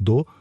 2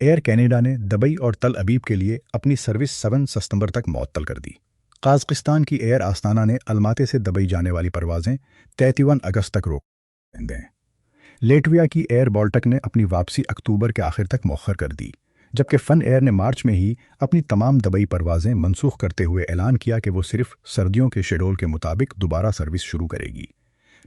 year Canada نے Dubai اور تل ابیب کے لیے اپنی سروس 7 ستمبر تک معطل کر دی۔ قازقستان کی ایئر آستانہ نے الماتے سے دبئی جانے والی پروازیں 31 اگست تک روک دیں۔ لیٹویا کی ایئر بالٹک نے اپنی واپسی اکتوبر کے آخر تک مؤخر کر دی، جبکہ فن ایئر نے مارچ میں ہی اپنی تمام دبئی پروازیں منسوخ کرتے ہوئے اعلان کیا کہ وہ صرف سردیوں کے شیڈول کے مطابق دوبارہ سروس شروع کرے گی۔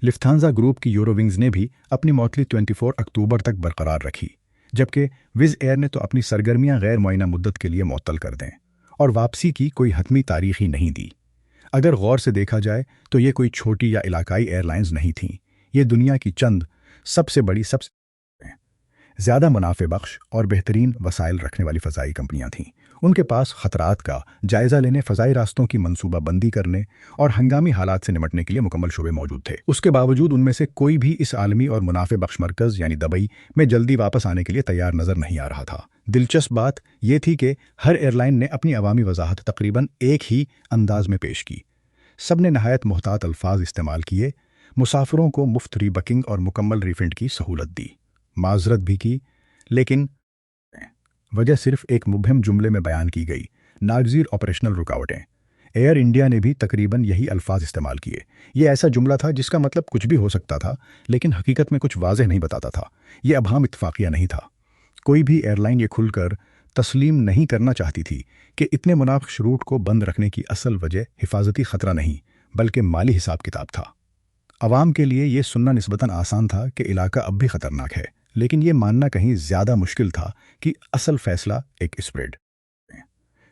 لفتھانزا گروپ کی یورو ونگز نے بھی اپنی معطلی 24 اکتوبر تک برقرار رکھی، جبکہ وز ایئر نے تو اپنی سرگرمیاں غیر معینہ مدت کے لیے معطل کر دیں اور واپسی کی کوئی حتمی تاریخ ہی نہیں دی۔ اگر غور سے دیکھا جائے تو یہ کوئی چھوٹی یا علاقائی ایئر لائنز نہیں تھیں، یہ دنیا کی چند سب سے بڑی، سب سے زیادہ منافع بخش اور بہترین وسائل رکھنے والی فضائی کمپنیاں تھیں۔ ان کے پاس خطرات کا جائزہ لینے، فضائی راستوں کی منصوبہ بندی کرنے اور ہنگامی حالات سے نمٹنے کے لیے مکمل شعبے موجود تھے۔ اس کے باوجود ان میں سے کوئی بھی اس عالمی اور منافع بخش مرکز یعنی دبئی میں جلدی واپس آنے کے لیے تیار نظر نہیں آ رہا تھا۔ دلچسپ بات یہ تھی کہ ہر ایئر لائن نے اپنی عوامی وضاحت تقریباً ایک ہی انداز میں پیش کی۔ سب نے نہایت محتاط الفاظ استعمال کیے، مسافروں کو مفت ری بکنگ اور مکمل ریفنڈ کی سہولت دی، معذرت بھی کی، لیکن وجہ صرف ایک مبہم جملے میں بیان کی گئی: ناگزیر آپریشنل رکاوٹیں۔ ایئر انڈیا نے بھی تقریباً یہی الفاظ استعمال کیے۔ یہ ایسا جملہ تھا جس کا مطلب کچھ بھی ہو سکتا تھا، لیکن حقیقت میں کچھ واضح نہیں بتاتا تھا۔ یہ ابہام اتفاقیہ نہیں تھا۔ کوئی بھی ایئر لائن یہ کھل کر تسلیم نہیں کرنا چاہتی تھی کہ اتنے مناقش روٹ کو بند رکھنے کی اصل وجہ حفاظتی خطرہ نہیں بلکہ مالی حساب کتاب تھا۔ عوام کے لیے یہ سننا نسبتاً آسان تھا کہ علاقہ اب بھی خطرناک ہے، لیکن یہ ماننا کہیں زیادہ مشکل تھا کہ اصل فیصلہ ایک اسپریڈ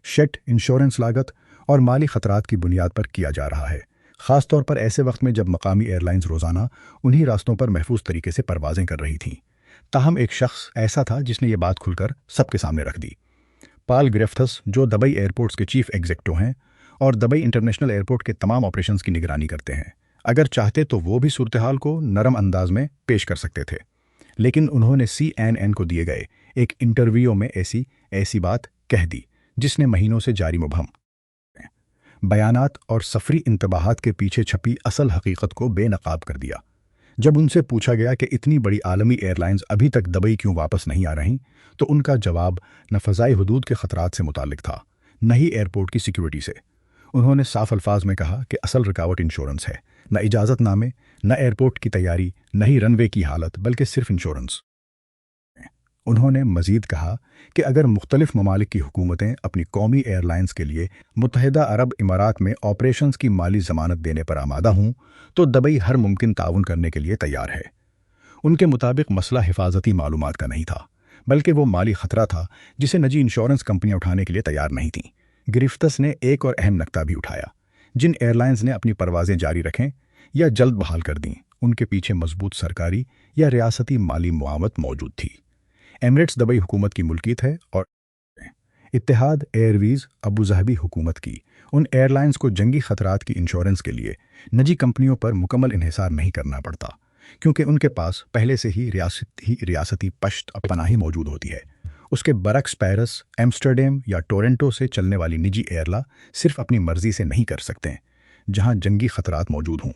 شٹ انشورنس لاگت اور مالی خطرات کی بنیاد پر کیا جا رہا ہے، خاص طور پر ایسے وقت میں جب مقامی ایئر لائنز روزانہ انہی راستوں پر محفوظ طریقے سے پروازیں کر رہی تھیں۔ تاہم ایک شخص ایسا تھا جس نے یہ بات کھل کر سب کے سامنے رکھ دی: پال گریفتھس، جو دبئی ایئرپورٹس کے چیف ایگزیکٹو ہیں اور دبئی انٹرنیشنل ایئرپورٹ کے تمام آپریشنز کی نگرانی کرتے ہیں۔ اگر چاہتے تو وہ بھی صورتحال کو نرم انداز میں پیش کر سکتے تھے، لیکن انہوں نے CNN کو دیے گئے ایک انٹرویو میں ایسی بات کہہ دی جس نے مہینوں سے جاری مبہم بیانات اور سفری انتباہات کے پیچھے چھپی اصل حقیقت کو بے نقاب کر دیا۔ جب ان سے پوچھا گیا کہ اتنی بڑی عالمی ایئر لائنز ابھی تک دبئی کیوں واپس نہیں آ رہیں، تو ان کا جواب نہ فضائی حدود کے خطرات سے متعلق تھا، نہ ہی ایئرپورٹ کی سیکیورٹی سے۔ انہوں نے صاف الفاظ میں کہا کہ اصل رکاوٹ انشورنس ہے، نہ اجازت نامے، نہ ایئرپورٹ کی تیاری، نہ ہی رن وے کی حالت، بلکہ صرف انشورنس۔ انہوں نے مزید کہا کہ اگر مختلف ممالک کی حکومتیں اپنی قومی ایئر لائنز کے لیے متحدہ عرب امارات میں آپریشنز کی مالی ضمانت دینے پر آمادہ ہوں تو دبئی ہر ممکن تعاون کرنے کے لیے تیار ہے۔ ان کے مطابق مسئلہ حفاظتی معلومات کا نہیں تھا، بلکہ وہ مالی خطرہ تھا جسے نجی انشورنس کمپنیاں اٹھانے کے لیے تیار نہیں تھیں۔ گریفتھس نے ایک اور اہم نکتہ بھی اٹھایا: جن ایئر لائنز نے اپنی پروازیں جاری رکھیں یا جلد بحال کر دیں، ان کے پیچھے مضبوط سرکاری یا ریاستی مالی معاونت موجود تھی۔ ایمریٹس دبئی حکومت کی ملکیت ہے اور اتحاد ایئر ویز ابوظہبی حکومت کی۔ ان ایئر لائنز کو جنگی خطرات کی انشورنس کے لیے نجی کمپنیوں پر مکمل انحصار نہیں کرنا پڑتا، کیونکہ ان کے پاس پہلے سے ہی ریاستی پشت پناہی موجود ہوتی ہے۔ اس کے برعکس پیرس، ایمسٹرڈیم یا ٹورنٹو سے چلنے والی نجی ایئرلا صرف اپنی مرضی سے نہیں کر سکتے جہاں جنگی خطرات موجود ہوں۔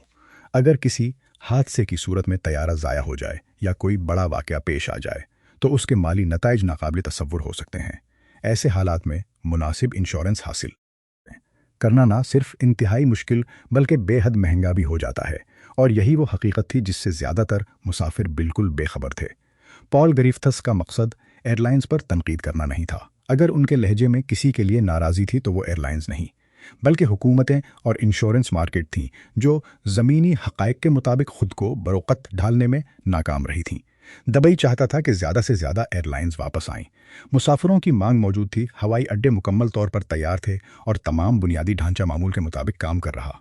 اگر کسی حادثے کی صورت میں طیارہ ضائع ہو جائے یا کوئی بڑا واقعہ پیش آ جائے تو اس کے مالی نتائج ناقابل تصور ہو سکتے ہیں۔ ایسے حالات میں مناسب انشورنس حاصل کرنا نہ صرف انتہائی مشکل بلکہ بے حد مہنگا بھی ہو جاتا ہے، اور یہی وہ حقیقت تھی جس سے زیادہ تر مسافر بالکل بے خبر تھے۔ پال گریفتھس کا مقصد ایئر لائنز پر تنقید کرنا نہیں تھا۔ اگر ان کے لہجے میں کسی کے لیے ناراضی تھی تو وہ ایئر لائنز نہیں، بلکہ حکومتیں اور انشورنس مارکیٹ تھیں جو زمینی حقائق کے مطابق خود کو بروقت ڈھالنے میں ناکام رہی تھیں۔ دبئی چاہتا تھا کہ زیادہ سے زیادہ ایئر لائنز واپس آئیں۔ مسافروں کی مانگ موجود تھی، ہوائی اڈے مکمل طور پر تیار تھے اور تمام بنیادی ڈھانچہ معمول کے مطابق کام کر رہا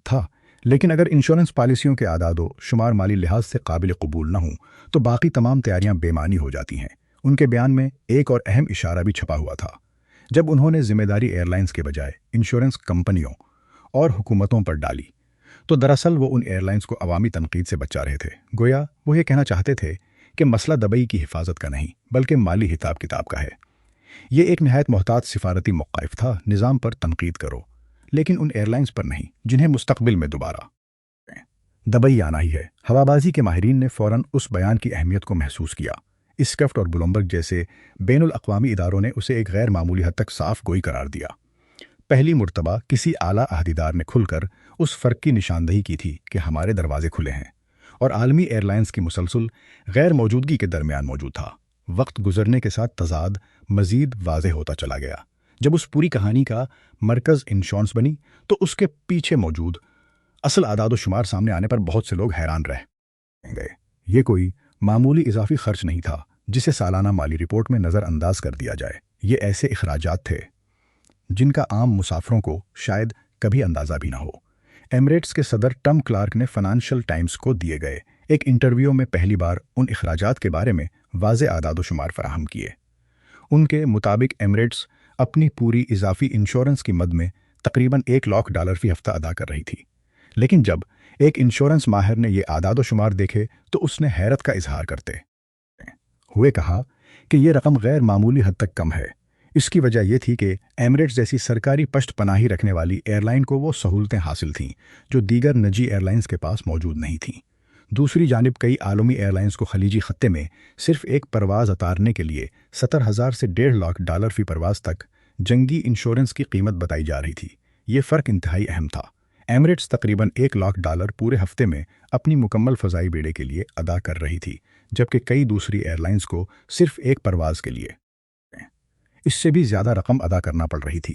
تھا، لیکن اگر انشورنس پالیسیوں کے اعداد و شمار مالی لحاظ سے قابل قبول نہ ہوں تو باقی تمام تیاریاں بے معنی ہو جاتی ہیں۔ ان کے بیان میں ایک اور اہم اشارہ بھی چھپا ہوا تھا۔ جب انہوں نے ذمہ داری ایئر لائنز کے بجائے انشورنس کمپنیوں اور حکومتوں پر ڈالی تو دراصل وہ ان ایئر لائنز کو عوامی تنقید سے بچا رہے تھے۔ گویا وہ یہ کہنا چاہتے تھے کہ مسئلہ دبئی کی حفاظت کا نہیں بلکہ مالی حساب کتاب کا ہے۔ یہ ایک نہایت محتاط سفارتی موقف تھا: نظام پر تنقید کرو لیکن ان ایئر لائنز پر نہیں جنہیں مستقبل میں دوبارہ دبئی آنا ہی ہے۔ ہوابازی کے ماہرین نے فوراً اس بیان کی اہمیت کو محسوس کیا۔ اسکفٹ اور بلومبرگ جیسے بین الاقوامی اداروں نے اسے ایک غیر معمولی حد تک صاف گوئی قرار دیا۔ پہلی مرتبہ کسی اعلیٰ عہدیدار نے کھل کر اس فرق کی نشاندہی کی تھی کہ ہمارے دروازے کھلے ہیں، اور عالمی ایئر لائنز کی مسلسل غیر موجودگی کے درمیان موجود تھا۔ وقت گزرنے کے ساتھ تضاد مزید واضح ہوتا چلا گیا۔ جب اس پوری کہانی کا مرکز انشورنس بنی تو اس کے پیچھے موجود اصل اعداد و شمار سامنے آنے پر بہت سے لوگ حیران رہ گئے۔ یہ کوئی معمولی اضافی خرچ نہیں تھا جسے سالانہ مالی رپورٹ میں نظر انداز کر دیا جائے۔ یہ ایسے اخراجات تھے جن کا عام مسافروں کو شاید کبھی اندازہ بھی نہ ہو۔ ایمریٹس کے صدر ٹم کلارک نے فنانشل ٹائمز کو دیے گئے ایک انٹرویو میں پہلی بار ان اخراجات کے بارے میں واضح اعداد و شمار فراہم کیے۔ ان کے مطابق ایمریٹس اپنی پوری اضافی انشورنس کی مد میں تقریباً $1,00,000 فی ہفتہ ادا کر رہی تھی، لیکن جب ایک انشورنس ماہر نے یہ اعداد و شمار دیکھے تو اس نے حیرت کا اظہار کرتے ہوئے کہا کہ یہ رقم غیر معمولی حد تک کم ہے۔ اس کی وجہ یہ تھی کہ ایمریٹس جیسی سرکاری پشت پناہی رکھنے والی ایئر لائن کو وہ سہولتیں حاصل تھیں جو دیگر نجی ایئر لائنز کے پاس موجود نہیں تھیں۔ دوسری جانب کئی عالمی ایئر لائنز کو خلیجی خطے میں صرف ایک پرواز اتارنے کے لیے $70,000 سے $1.5 فی پرواز تک جنگی انشورنس کی قیمت بتائی جا رہی تھی۔ یہ فرق انتہائی اہم تھا۔ ایمریٹس تقریباً $1,00,000 پورے ہفتے میں اپنی مکمل فضائی بیڑے کے لیے ادا کر رہی تھی، جبکہ کئی دوسری ایئر لائنز کو صرف ایک پرواز کے لیے اس سے بھی زیادہ رقم ادا کرنا پڑ رہی تھی۔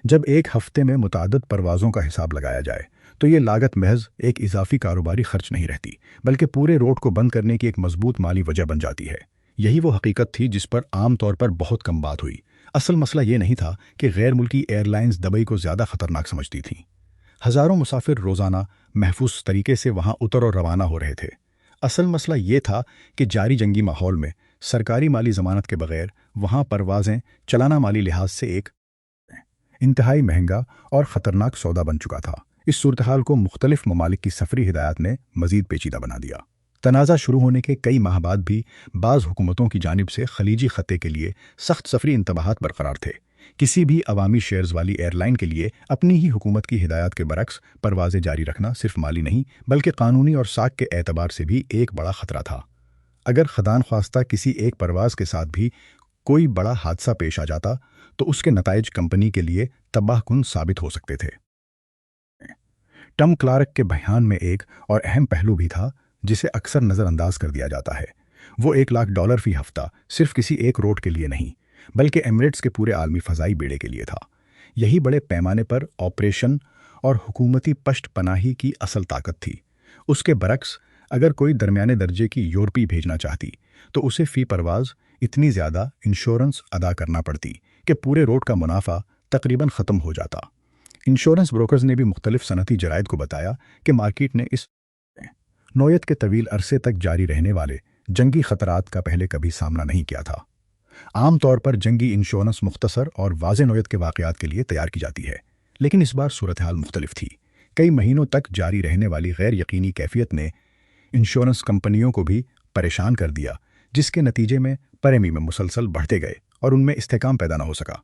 جب ایک ہفتے میں متعدد پروازوں کا حساب لگایا جائے تو یہ لاگت محض ایک اضافی کاروباری خرچ نہیں رہتی، بلکہ پورے روٹ کو بند کرنے کی ایک مضبوط مالی وجہ بن جاتی ہے۔ یہی وہ حقیقت تھی جس پر عام طور پر بہت کم بات ہوئی۔ اصل مسئلہ یہ نہیں تھا کہ غیر ملکی ایئر لائنز دبئی کو زیادہ خطرناک سمجھتی تھیں۔ ہزاروں مسافر روزانہ محفوظ طریقے سے وہاں اتر اور روانہ ہو رہے تھے۔ اصل مسئلہ یہ تھا کہ جاری جنگی ماحول میں سرکاری مالی ضمانت کے بغیر وہاں پروازیں چلانا مالی لحاظ سے ایک انتہائی مہنگا اور خطرناک سودا بن چکا تھا۔ اس صورتحال کو مختلف ممالک کی سفری ہدایات نے مزید پیچیدہ بنا دیا۔ تنازع شروع ہونے کے کئی ماہ بعد بھی بعض حکومتوں کی جانب سے خلیجی خطے کے لیے سخت سفری انتباہات برقرار تھے۔ کسی بھی عوامی شیئرز والی ایئر لائن کے لیے اپنی ہی حکومت کی ہدایات کے برعکس پروازیں جاری رکھنا صرف مالی نہیں بلکہ قانونی اور ساکھ کے اعتبار سے بھی ایک بڑا خطرہ تھا۔ اگر خدان خواستہ کسی ایک پرواز کے ساتھ بھی کوئی بڑا حادثہ پیش آ جاتا تو اس کے نتائج کمپنی کے لیے تباہ کن ثابت ہو سکتے تھے۔ ٹم کلارک کے بیان میں ایک اور اہم پہلو بھی تھا جسے اکثر نظر انداز کر دیا جاتا ہے۔ وہ $1,00,000 فی ہفتہ صرف کسی ایک روٹ کے لیے نہیں بلکہ ایمریٹس کے پورے عالمی فضائی بیڑے کے لیے تھا۔ یہی بڑے پیمانے پر آپریشن اور حکومتی پشت پناہی کی اصل طاقت تھی۔ اس کے برعکس اگر کوئی درمیانے درجے کی یورپی بھیجنا چاہتی تو اسے فی پرواز اتنی زیادہ انشورنس ادا کرنا پڑتی کہ پورے روٹ کا منافع تقریباً ختم ہو جاتا۔ انشورنس بروکرز نے بھی مختلف صنعتی جرائد کو بتایا کہ مارکیٹ نے اس نوعیت کے طویل عرصے تک جاری رہنے والے جنگی خطرات کا پہلے کبھی سامنا نہیں کیا تھا۔ عام طور پر جنگی انشورنس مختصر اور واضح نوعیت کے واقعات کے لیے تیار کی جاتی ہے، لیکن اس بار صورتحال مختلف تھی۔ کئی مہینوں تک جاری رہنے والی غیر یقینی کیفیت نے انشورنس کمپنیوں کو بھی پریشان کر دیا، جس کے نتیجے میں پریمی میں مسلسل بڑھتے گئے اور ان میں استحکام پیدا نہ ہو سکا۔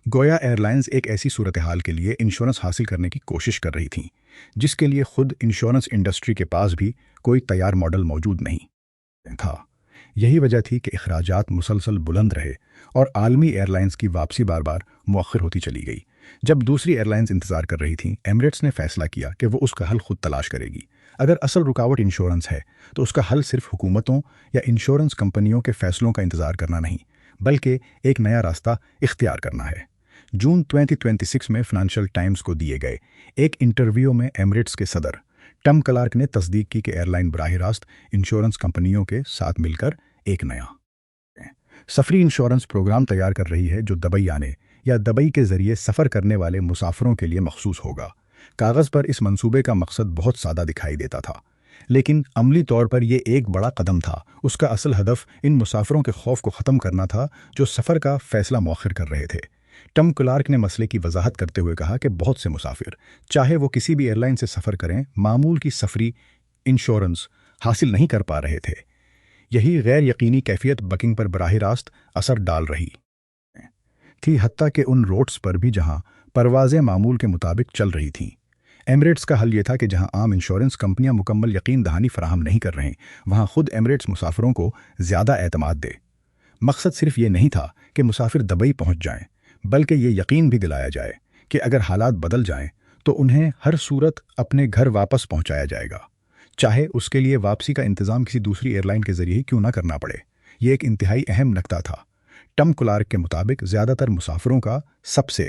گویا ایئر لائنز ایک ایسی صورتحال کے لیے انشورنس حاصل کرنے کی کوشش کر رہی تھیں جس کے لیے خود انشورنس انڈسٹری کے پاس بھی کوئی تیار ماڈل موجود نہیں تھا۔ یہی وجہ تھی کہ اخراجات مسلسل بلند رہے اور عالمی ایئر لائنز کی واپسی بار بار مؤخر ہوتی چلی گئی۔ جب دوسری ایئر لائنز انتظار کر رہی تھیں، ایمریٹس نے فیصلہ کیا کہ وہ اس کا حل خود تلاش کرے گی۔ اگر اصل رکاوٹ انشورنس ہے تو اس کا حل صرف حکومتوں یا انشورنس کمپنیوں کے فیصلوں کا انتظار کرنا نہیں بلکہ ایک نیا راستہ اختیار کرنا ہے۔ جون 2026 میں فنانشل ٹائمز کو دیے گئے ایک انٹرویو میں ایمریٹس کے صدر ٹم کلارک نے تصدیق کی کہ ایئر لائن براہ راست انشورنس کمپنیوں کے ساتھ مل کر ایک نیا سفری انشورنس پروگرام تیار کر رہی ہے جو دبئی آنے یا دبئی کے ذریعے سفر کرنے والے مسافروں کے لیے مخصوص ہوگا۔ کاغذ پر اس منصوبے کا مقصد بہت سادہ دکھائی دیتا تھا، لیکن عملی طور پر یہ ایک بڑا قدم تھا۔ اس کا اصل ہدف ان مسافروں کے خوف کو ختم کرنا تھا جو سفر کا فیصلہ مؤخر کر رہے تھے۔ ٹم کلارک نے مسئلے کی وضاحت کرتے ہوئے کہا کہ بہت سے مسافر چاہے وہ کسی بھی ایئر لائن سے سفر کریں معمول کی سفری انشورنس حاصل نہیں کر پا رہے تھے۔ یہی غیر یقینی کیفیت بکنگ پر براہ راست اثر ڈال رہی تھی، حتیٰ کہ ان روٹس پر بھی جہاں پروازیں معمول کے مطابق چل رہی تھیں۔ ایمریٹس کا حل یہ تھا کہ جہاں عام انشورنس کمپنیاں مکمل یقین دہانی فراہم نہیں کر رہیں، وہاں خود ایمریٹس مسافروں کو زیادہ اعتماد دے۔ مقصد صرف یہ نہیں تھا کہ مسافر دبئی پہنچ جائیں، بلکہ یہ یقین بھی دلایا جائے کہ اگر حالات بدل جائیں تو انہیں ہر صورت اپنے گھر واپس پہنچایا جائے گا، چاہے اس کے لیے واپسی کا انتظام کسی دوسری ایئر لائن کے ذریعے ہی کیوں نہ کرنا پڑے۔ یہ ایک انتہائی اہم نکتہ تھا۔ ٹم کلارک کے مطابق زیادہ تر مسافروں کا سب سے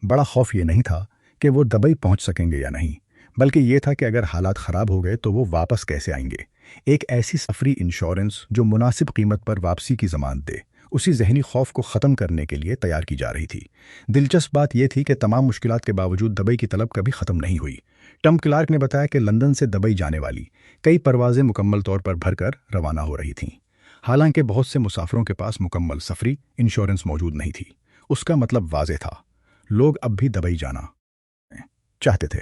بڑا خوف یہ نہیں تھا کہ وہ دبئی پہنچ سکیں گے یا نہیں، بلکہ یہ تھا کہ اگر حالات خراب ہو گئے تو وہ واپس کیسے آئیں گے۔ ایک ایسی سفری انشورنس جو مناسب قیمت پر واپسی کی ضمانت دے، اسی ذہنی خوف کو ختم کرنے کے لیے تیار کی جا رہی تھی۔ دلچسپ بات یہ تھی کہ تمام مشکلات کے باوجود دبئی کی طلب کبھی ختم نہیں ہوئی۔ ٹم کلارک نے بتایا کہ لندن سے دبئی جانے والی کئی پروازیں مکمل طور پر بھر کر روانہ ہو رہی تھیں، حالانکہ بہت سے مسافروں کے پاس مکمل سفری انشورنس موجود نہیں تھی۔ اس کا مطلب واضح تھا، لوگ اب بھی دبئی جانا چاہتے تھے۔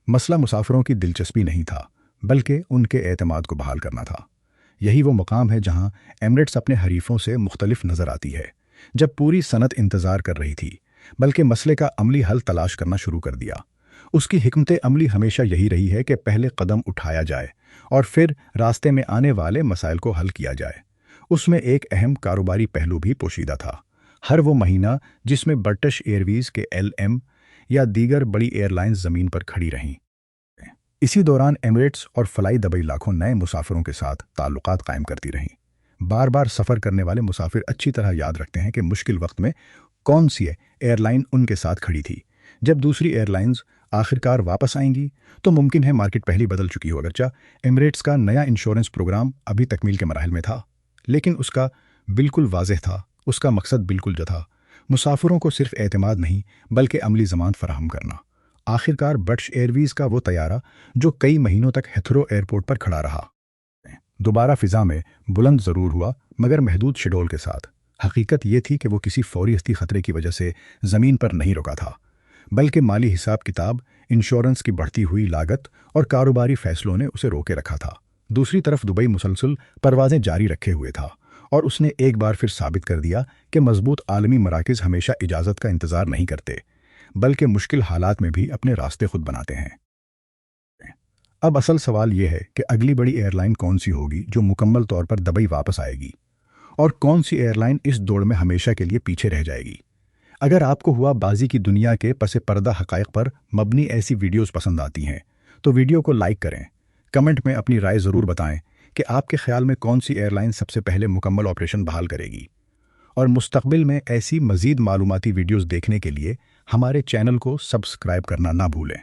مسئلہ مسافروں کی دلچسپی نہیں تھا، بلکہ ان کے اعتماد کو بحال کرنا تھا۔ یہی وہ مقام ہے جہاں ایمریٹس اپنے حریفوں سے مختلف نظر آتی ہے۔ جب پوری صنعت انتظار کر رہی تھی، بلکہ مسئلے کا عملی حل تلاش کرنا شروع کر دیا۔ اس کی حکمت عملی ہمیشہ یہی رہی ہے کہ پہلے قدم اٹھایا جائے اور پھر راستے میں آنے والے مسائل کو حل کیا جائے۔ اس میں ایک اہم کاروباری پہلو بھی پوشیدہ تھا۔ ہر وہ مہینہ جس میں برٹش ایئرویز کے LM یا دیگر بڑی ایئر لائنز زمین پر کھڑی رہیں، اسی دوران ایمریٹس اور فلائی دبئی لاکھوں نئے مسافروں کے ساتھ تعلقات قائم کرتی رہیں۔ بار بار سفر کرنے والے مسافر اچھی طرح یاد رکھتے ہیں کہ مشکل وقت میں کون سی ایئر لائن ان کے ساتھ کھڑی تھی۔ جب دوسری ایئر لائنز آخرکار واپس آئیں گی تو ممکن ہے مارکیٹ پہلی بدل چکی ہو۔ اگرچہ ایمریٹس کا نیا انشورنس پروگرام ابھی تکمیل کے مراحل میں تھا، لیکن اس کا بالکل واضح تھا، اس کا مقصد بالکل جو تھا، مسافروں کو صرف اعتماد نہیں بلکہ عملی ضمانت فراہم کرنا۔ آخرکار برٹش ایئرویز کا وہ طیارہ جو کئی مہینوں تک ہیتھرو ایئرپورٹ پر کھڑا رہا، دوبارہ فضا میں بلند ضرور ہوا، مگر محدود شیڈول کے ساتھ۔ حقیقت یہ تھی کہ وہ کسی فوری ہستی خطرے کی وجہ سے زمین پر نہیں رکا تھا، بلکہ مالی حساب کتاب، انشورنس کی بڑھتی ہوئی لاگت اور کاروباری فیصلوں نے اسے روکے رکھا تھا۔ دوسری طرف دبئی مسلسل پروازیں جاری رکھے ہوئے تھا، اور اس نے ایک بار پھر ثابت کر دیا کہ مضبوط عالمی مراکز ہمیشہ اجازت کا انتظار نہیں کرتے، بلکہ مشکل حالات میں بھی اپنے راستے خود بناتے ہیں۔ اب اصل سوال یہ ہے کہ اگلی بڑی ایئر لائن کون سی ہوگی جو مکمل طور پر دبئی واپس آئے گی، اور کون سی ایئر لائن اس دوڑ میں ہمیشہ کے لیے پیچھے رہ جائے گی۔ اگر آپ کو ہوا بازی کی دنیا کے پس پردہ حقائق پر مبنی ایسی ویڈیوز پسند آتی ہیں تو ویڈیو کو لائک کریں، کمنٹ میں اپنی رائے ضرور بتائیں کہ آپ کے خیال میں کون سی ایئر لائن سب سے پہلے مکمل آپریشن بحال کرے گی، اور مستقبل میں ایسی مزید معلوماتی ویڈیوز دیکھنے کے لیے ہمارے چینل کو سبسکرائب کرنا نہ بھولیں۔